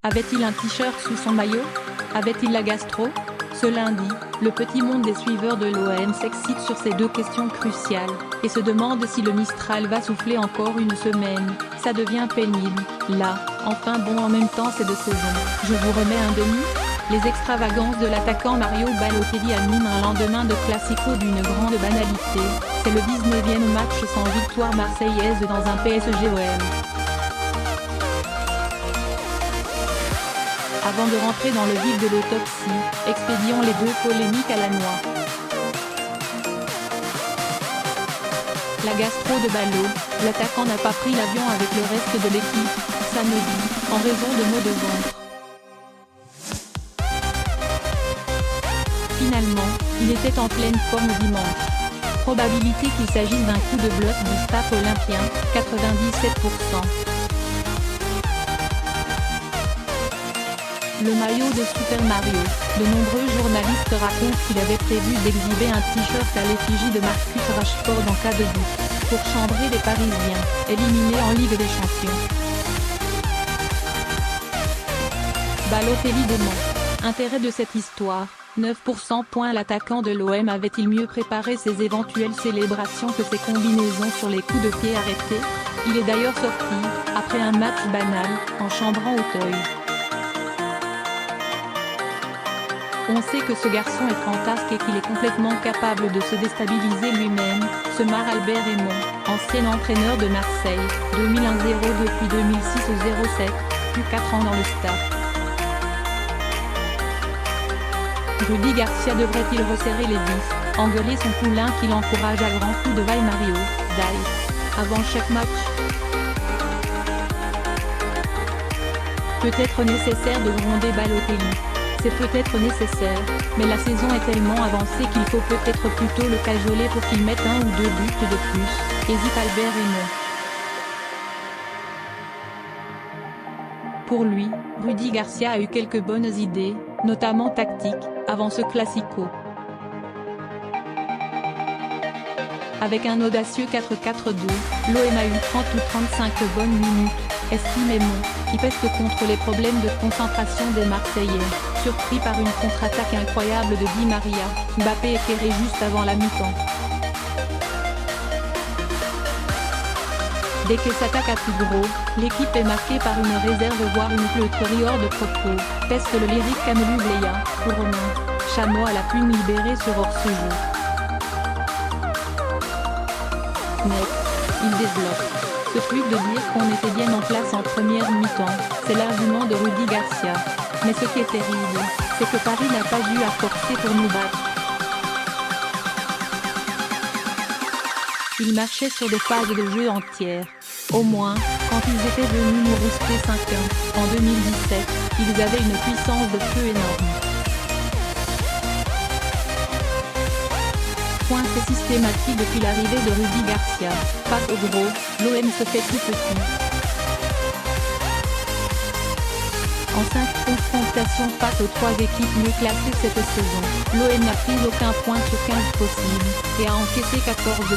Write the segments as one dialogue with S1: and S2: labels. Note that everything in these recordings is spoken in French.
S1: Avait-il un t-shirt sous son maillot? Avait-il la gastro? Ce lundi, le petit monde des suiveurs de l'OM s'excite sur ces deux questions cruciales, et se demande si le Mistral va souffler encore une semaine. Ça devient pénible. Là, enfin bon en même temps c'est de saison. Je vous remets un demi? Les extravagances de l'attaquant Mario Balotelli animent un lendemain de classico d'une grande banalité. C'est le 19e match sans victoire marseillaise dans un PSG-OM. Avant de rentrer dans le vif de l'autopsie, expédions les deux polémiques à la noix. La gastro de Ballot, l'attaquant n'a pas pris l'avion avec le reste de l'équipe, samedi, en raison de maux de ventre. Finalement, il était en pleine forme dimanche. Probabilité qu'il s'agisse d'un coup de bluff du staff olympien, 97%. Le maillot de Super Mario. De nombreux journalistes racontent qu'il avait prévu d'exhiber un t-shirt à l'effigie de Marcus Rashford en cas de but, pour chambrer les Parisiens, éliminés en Ligue des Champions. Balotelli dément. Intérêt de cette histoire, 9%. L'attaquant de l'OM avait-il mieux préparé ses éventuelles célébrations que ses combinaisons sur les coups de pied arrêtés? Il est d'ailleurs sorti, après un match banal, en chambrant Auteuil. On sait que ce garçon est fantasque et qu'il est complètement capable de se déstabiliser lui-même, se marre Albert Raymond, ancien entraîneur de Marseille, 2001-0 depuis 2006-07, plus 4 ans dans le staff. Rudy Garcia devrait-il resserrer les vis, engueuler son poulain qui l'encourage à grands coups de vaille Mario, avant chaque match? Peut-être nécessaire de gronder Balotelli. C'est peut-être nécessaire, mais la saison est tellement avancée qu'il faut peut-être plutôt le cajoler pour qu'il mette un ou deux buts de plus, hésite Albert Raymond. Pour lui, Rudy Garcia a eu quelques bonnes idées, notamment tactiques, avant ce classico. Avec un audacieux 4-4-2, l'OM a eu 30 ou 35 bonnes minutes, estime Raymond, qui peste contre les problèmes de concentration des Marseillais, surpris par une contre-attaque incroyable de Di Maria, Mbappé éclairé juste avant la mi-temps. Dès que s'attaque à plus gros, l'équipe est marquée par une réserve voire une pleuterie hors de propos, peste le lyrique Camelu Bleya, pour Romain, Chameau à la plume libérée sur hors-ce-jeu. Net, il développe. Ce truc de dire qu'on était bien en place en première mi-temps, c'est l'argument de Rudy Garcia. Mais ce qui est terrible, c'est que Paris n'a pas dû à forcer pour nous battre. Ils marchaient sur des phases de jeu entières. Au moins, quand ils étaient venus nous rouster 5-1, en 2017, ils avaient une puissance de feu énorme. Point c'est systématique depuis l'arrivée de Rudy Garcia. Face au gros, l'OM se fait tout petit. En 5 confrontations face aux 3 équipes mieux classées cette saison, l'OM n'a pris aucun point sur 15 possibles, et a encaissé 14 buts.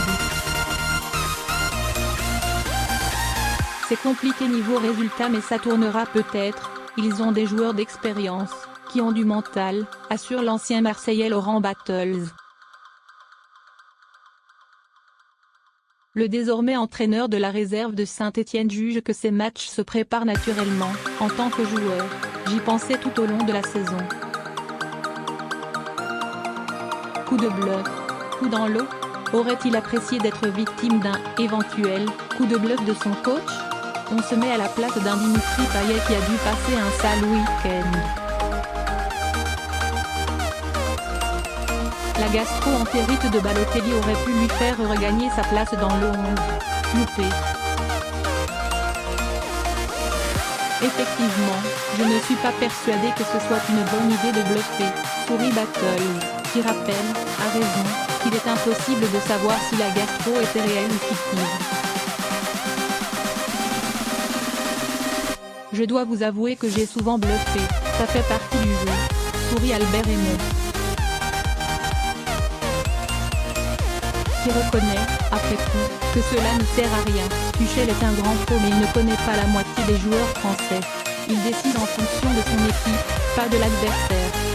S1: C'est compliqué niveau résultat mais ça tournera peut-être, ils ont des joueurs d'expérience, qui ont du mental, assure l'ancien Marseillais Laurent Battles. Le désormais entraîneur de la réserve de Saint-Étienne juge que ces matchs se préparent naturellement, en tant que joueur, j'y pensais tout au long de la saison. Coup de bluff, coup dans l'eau? Aurait-il apprécié d'être victime d'un éventuel coup de bluff de son coach? On se met à la place d'un Dimitri Payet qui a dû passer un sale week-end. La gastro-entérite de Balotelli aurait pu lui faire regagner sa place dans le 11. Loupé. Effectivement, je ne suis pas persuadé que ce soit une bonne idée de bluffer, sourit Battle, qui rappelle, à raison, qu'il est impossible de savoir si la gastro était réelle ou fictive. Je dois vous avouer que j'ai souvent bluffé, ça fait partie du jeu, sourit Albert Raymond. Qui reconnaît, après tout, que cela ne sert à rien. Tuchel est un grand pro mais il ne connaît pas la moitié des joueurs français. Il décide en fonction de son équipe, pas de l'adversaire.